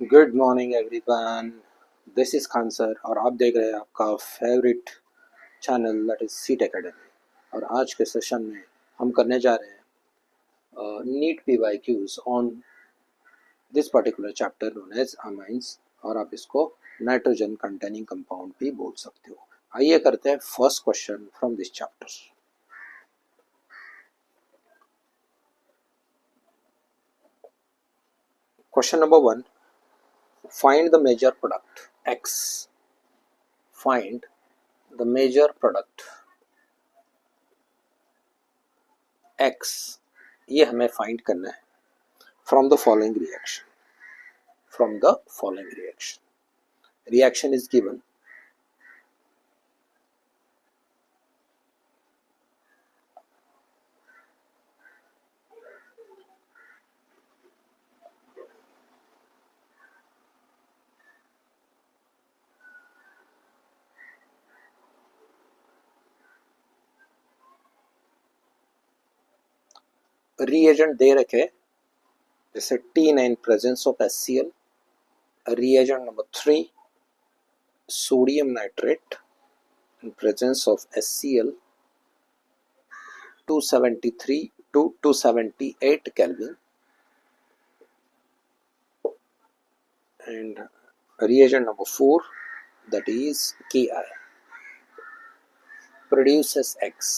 Good morning everyone, this is Khan sir और आप देख रहे हैं आपका favourite channel that is seat academy. और आज के सेशन में हम करने जा रहे हैं NEET PYQs on this particular chapter known as amines, और आप इसको नाइट्रोजन कंटेनिंग कंपाउंड भी बोल सकते हो। आइए करते हैं first question from this chapter. Question number 1, find the major product X. Find the major product X, ये हमें फाइंड करना है from the following reaction. From the following reaction is given. Reagent दे रखे जैसे T9 presence of HCl, reagent number 3 sodium nitrate in presence of HCl 273 to 278 Kelvin, and reagent number 4 that is Ki produces X।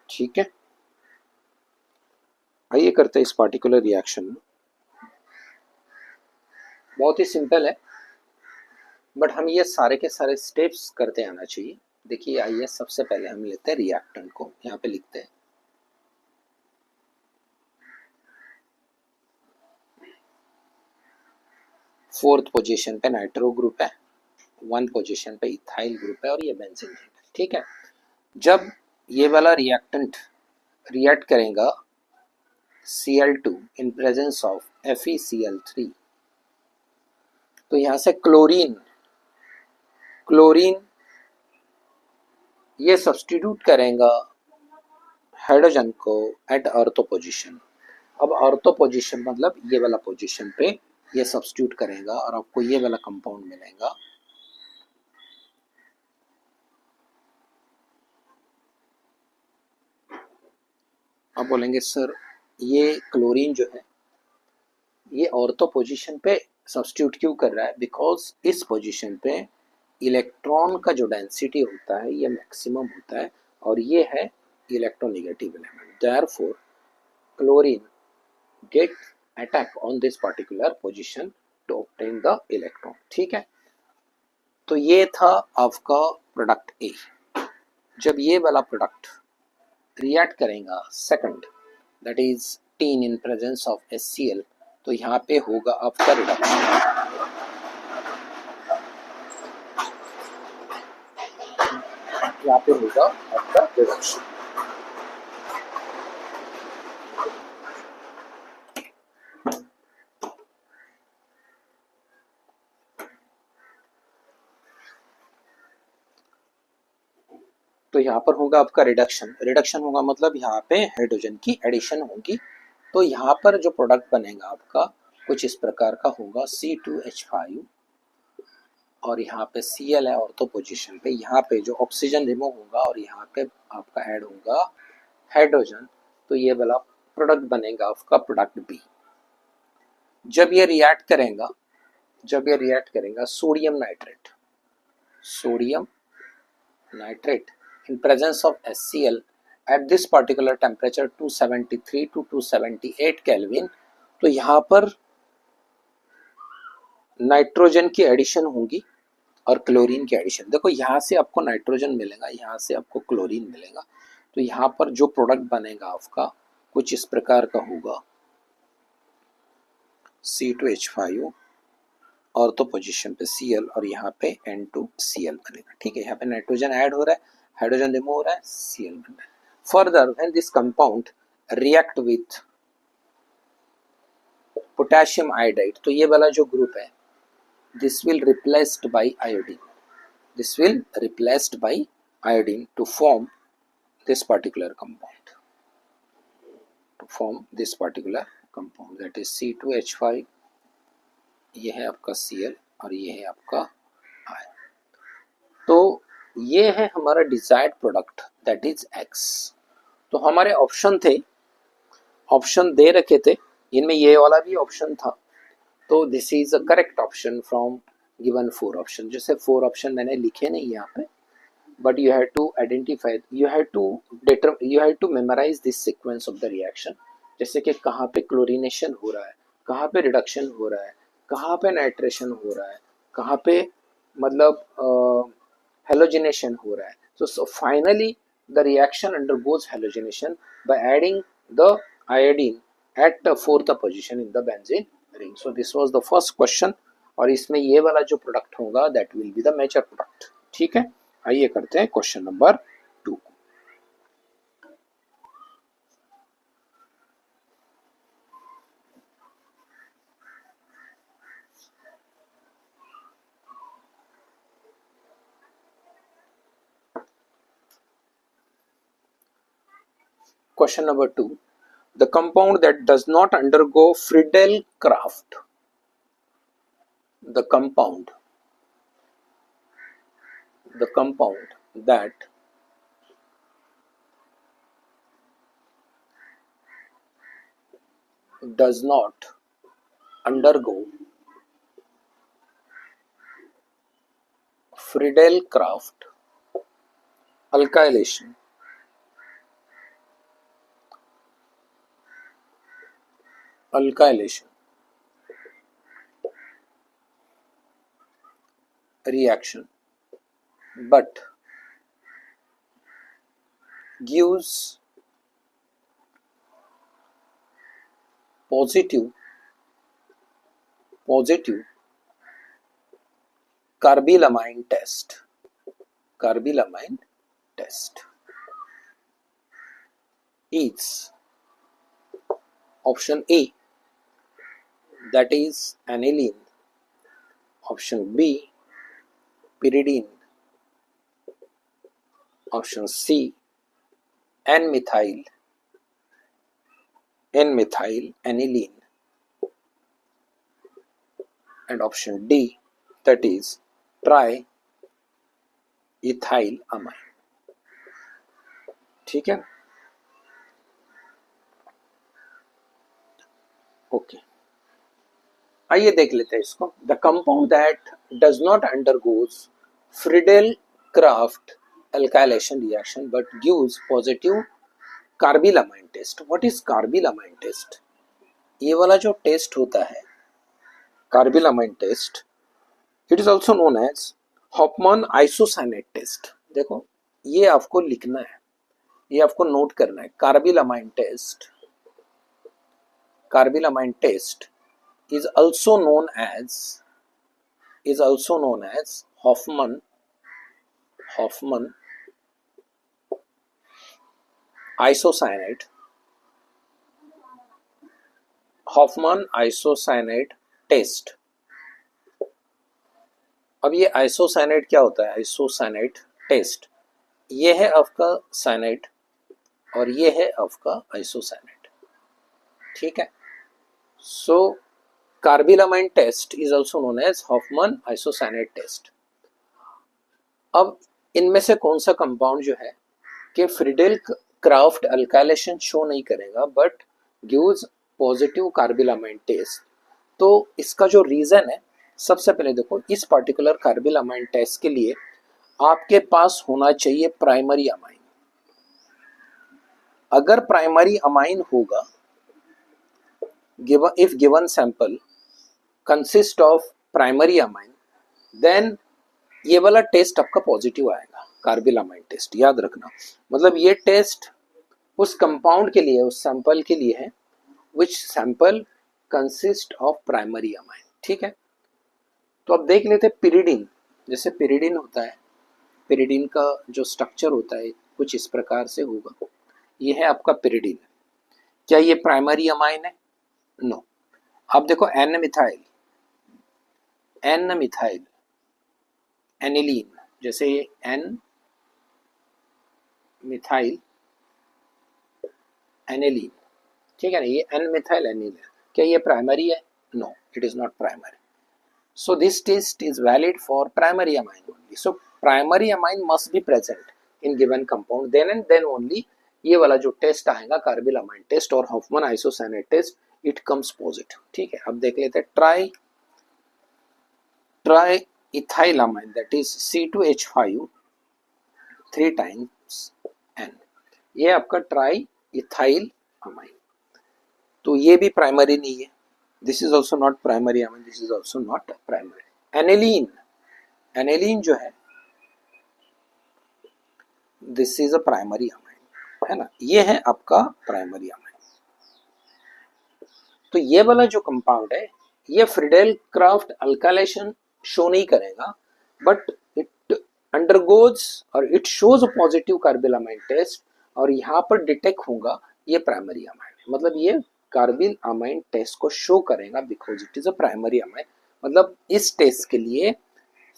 ठीक है, आइए करते हैं इस particular reaction. बहुत ही सिंपल है, बट हम ये सारे के सारे स्टेप्स करते आना चाहिए। देखिए, आइए सबसे पहले हम लेते हैं रिएक्टेंट को, यहाँ पे लिखते हैं फोर्थ पोजीशन पे नाइट्रो ग्रुप है, 1 पोजीशन पे इथाइल ग्रुप है और ये बेंजीन है। ठीक है, जब ये वाला रिएक्टेंट रिएक्ट करेगा Cl2 in presence of FeCl3, तो यहाँ से क्लोरीन ये सब्स्टिट्यूट करेगा हाइड्रोजन को एट ऑर्थो पोजीशन। अब ऑर्थो पोजीशन मतलब ये वाला पोजीशन पे ये सब्स्टिट्यूट करेगा और आपको ये वाला कंपाउंड मिलेगा। आप बोलेंगे सर ये क्लोरीन जो है ये ऑर्थो पोजीशन पे सब्स्टिट्यूट क्यों कर रहा है? बिकॉज इस पोजीशन पे इलेक्ट्रॉन का जो डेंसिटी होता है ये मैक्सिमम होता है और ये है electronegative element. Therefore chlorine get attack on this particular position to obtain the electron. ठीक है, तो ये था आपका प्रोडक्ट ए। जब ये वाला प्रोडक्ट रिएक्ट करेगा second that is tin in presence of HCl, तो यहाँ पे होगा आपका रिडक्शन। यहाँ पे होगा आपका रिडक्शन। तो यहाँ पर होगा आपका रिडक्शन होगा मतलब यहाँ पे हाइड्रोजन की एडिशन होगी। तो यहाँ पर जो प्रोडक्ट बनेगा आपका कुछ इस प्रकार का होगा C2H5 और यहाँ पे Cl है ऑर्थो पोजीशन पे। यहाँ पे जो ऑक्सीजन रिमूव होगा और यहाँ पे आपका ऐड होगा हाइड्रोजन, तो ये वाला प्रोडक्ट बनेगा आपका प्रोडक्ट बी। जब ये रिएक्ट करेगा sodium nitrate in presence of HCl at this particular temperature 273 to 278 Kelvin, तो यहाँ पर नाइट्रोजन की एडिशन होगी और क्लोरीन की एडिशन। देखो, यहाँ से आपको नाइट्रोजन मिलेगा, यहाँ से आपको क्लोरीन मिलेगा, तो यहाँ पर जो प्रोडक्ट बनेगा आपका कुछ इस प्रकार का होगा C2H5 ऑर्थो पोजीशन पे Cl और यहाँ पे N2Cl बनेगा। ठीक है, यहाँ पे नाइट्रोजन ऐड हो रहा है, हाइड्रोजन रिमूव हो रहा है, Cl बन रहा है। Further when this compound react with potassium iodide, तो ये वाला जो ग्रुप है this will replaced by iodine to form this particular compound, compound that is C2H5, ये है आपका Cl और ये है आपका I। तो ये है हमारा desired product that is X। तो हमारे ऑप्शन थे, ऑप्शन दे रखे थे, इनमें ये वाला भी ऑप्शन था, तो this is a correct option from given 4 option. जैसे 4 ऑप्शन मैंने लिखे नहीं यहाँ पे, but you have to identify, you have to memorize this sequence of the reaction। जैसे कि कहाँ पे क्लोरीनेशन हो रहा है, कहाँ पे रिडक्शन हो रहा है, कहाँ पे नाइट्रेशन हो रहा है, कहाँ पे मतलब हेलोजिनेशन हो रहा है। So finally the reaction undergoes halogenation by adding the iodine at the fourth position in the benzene ring। So this was the first question, और इसमें ये वाला जो प्रोडक्ट होगा that will be the major product। ठीक है, आइए करते हैं question number 2। Question number 2, the compound that does not undergo Friedel-craft, the compound that does not undergo Friedel-Crafts alkylation reaction but gives positive carbylamine test is option A, that is aniline, option B pyridine, option C N-methyl aniline, and option D, that is triethylamine। ठीक है, okay. आइए देख लेते हैं इसको। The compound that does not undergoes Friedel Craft alkylation reaction but gives positive carbylamine test. What is carbylamine test? ये वाला जो टेस्ट होता है carbylamine test, it is also known as Hofmann isocyanate test. देखो ये आपको लिखना है, ये आपको नोट करना है। Carbylamine test is also known as Hoffman isocyanate test. अब ये आइसोसाइनेट क्या होता है? आइसोसाइनेट टेस्ट, ये है आपका साइनेट और ये है आपका आइसोसाइनेट। ठीक है, so carbylamine test is also known as Hofmann isocyanate test. अब इनमें से कौन सा कंपाउंड जो है कि फ्रीडेल-क्राफ्ट अल्काइलेशन शो नहीं करेगा but gives positive carbylamine test? तो इसका जो रीजन है, सबसे पहले देखो इस पर्टिकुलर कार्बिलामाइन टेस्ट के लिए आपके पास होना चाहिए प्राइमरी अमाइन। अगर प्राइमरी अमाइन होगा, if given sample consist of primary amine, then ये वाला टेस्ट आपका पॉजिटिव आएगा, कार्बिलामाइन टेस्ट। याद रखना, मतलब ये टेस्ट उस कंपाउंड के लिए, उस सैंपल के लिए है which sample consist of primary amine। ठीक है, तो अब देख लेते पिरिडिन। जैसे पिरिडिन होता है, पिरिडिन का जो स्ट्रक्चर होता है कुछ इस प्रकार से होगा। ये है आपका पिरिडिन, क्या ये प्राइमरी अमाइन है? नो। अब देखो एन मिथाइल एनिलीन, जैसे ये एन मिथाइल एनिलीन, ठीक है ना, ये एन मिथाइल एनिल है, क्या ये प्राइमरी है? No, it is not primary. So this test is valid for primary amine only. So primary amine must be present in given compound, then and then only ये वाला जो टेस्ट आएगा carbylamine test और Hofmann isocyanate test, it comes positive. ठीक है, अब देख लेते हैं triethylamine, that is C2H5 3 times N. ये आपका ट्राई इथाइल अमाइन, तो ये भी प्राइमरी नहीं है. This is also not primary amine, this is also not primary. Aniline, aniline जो है this is a primary amine, है ना, ये है आपका प्राइमरी अमाइन. तो ये वाला जो कंपाउंड है ये फ्रीडेल क्राफ्ट अल्काइलेशन शो नहीं करेगा, बट इट अंडरगोज और it shows a positive carbylamine test, और यहाँ पर डिटेक्ट होगा ये प्राइमरी अमाइन, मतलब ये कार्बिल अमाइन टेस्ट को शो करेगा because it is a primary amine. मतलब इस टेस्ट के लिए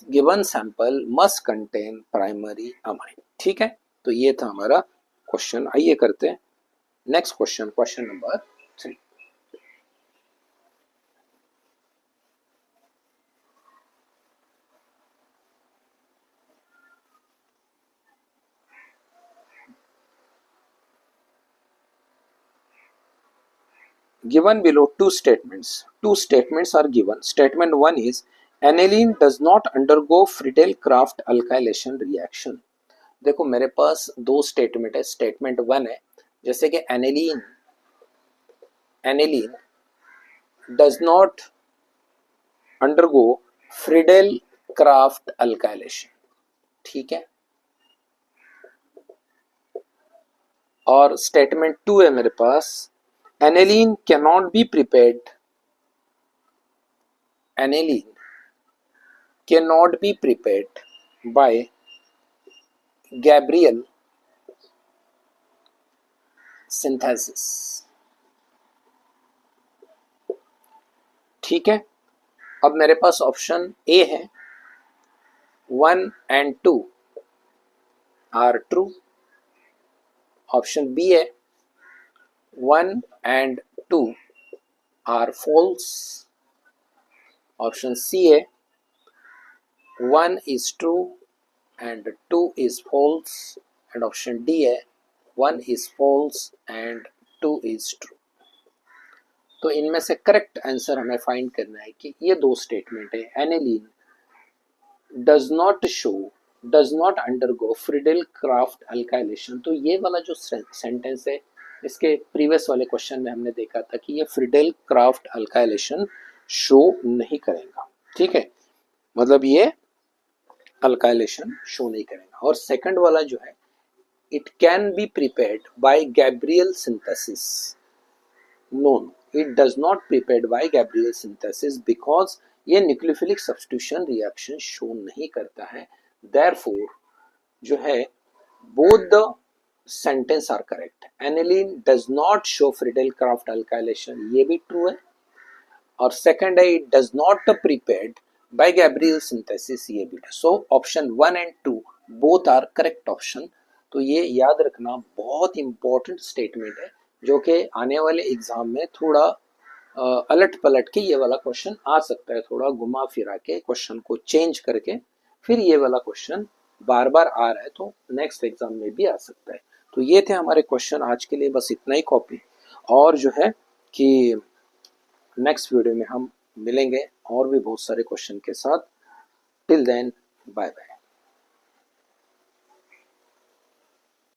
given sample must contain primary amine. ठीक है, तो ये था हमारा क्वेश्चन. आइए करते हैं next question, question number 3. Given below two statements. Two statements are given. Statement 1 is aniline does not undergo Friedel-Crafts alkylation reaction. देखो मेरे पास दो स्टेटमेंट है. स्टेटमेंट 1 है जैसे कि aniline does not undergo Friedel-Crafts alkylation. ठीक है, और स्टेटमेंट 2 है मेरे पास aniline cannot be prepared by Gabriel synthesis. ठीक है, अब मेरे पास ऑप्शन ए है 1 and 2 are true. Option B है 1 and 2 are false. Option C है 1 is true and 2 is false. And option D है 1 is false and 2 is true. तो इनमें से करेक्ट आंसर हमें फाइंड करना है कि ये दो स्टेटमेंट है. Aniline does not undergo Friedel-craft alkylation. तो ये वाला जो सेंटेंस है इसके प्रीवियस वाले क्वेश्चन में हमने देखा था कि ये फ्रीडेल-क्राफ्ट अल्काइलेशन शो नहीं करेगा. ठीक है, मतलब ये अल्काइलेशन शो नहीं करेगा. और सेकंड वाला जो है it can be prepared by Gabriel synthesis. No, it does not prepared by Gabriel synthesis because ये न्यूक्लियोफिलिक सब्स्टिट्यूशन रिएक्शन शो नहीं करता है. देयरफॉर जो है both the sentence are correct. Aniline does not show Friedel Craft alkylation, ये भी true है, और सेकंड है it does not prepared by Gabriel synthesis, ये भी. So option 1 and 2 both are correct option. तो ये याद रखना बहुत इंपॉर्टेंट स्टेटमेंट है जो कि आने वाले एग्जाम में थोड़ा अलट पलट के ये वाला क्वेश्चन आ सकता है, थोड़ा घुमा फिरा के क्वेश्चन को चेंज करके फिर ये वाला क्वेश्चन बार बार आ रहा है तो नेक्स्ट एग्जाम में भी आ सकता है. तो ये थे हमारे क्वेश्चन आज के लिए, बस इतना ही कॉपी. और जो है कि नेक्स्ट वीडियो में हम मिलेंगे और भी बहुत सारे क्वेश्चन के साथ. Till then bye bye.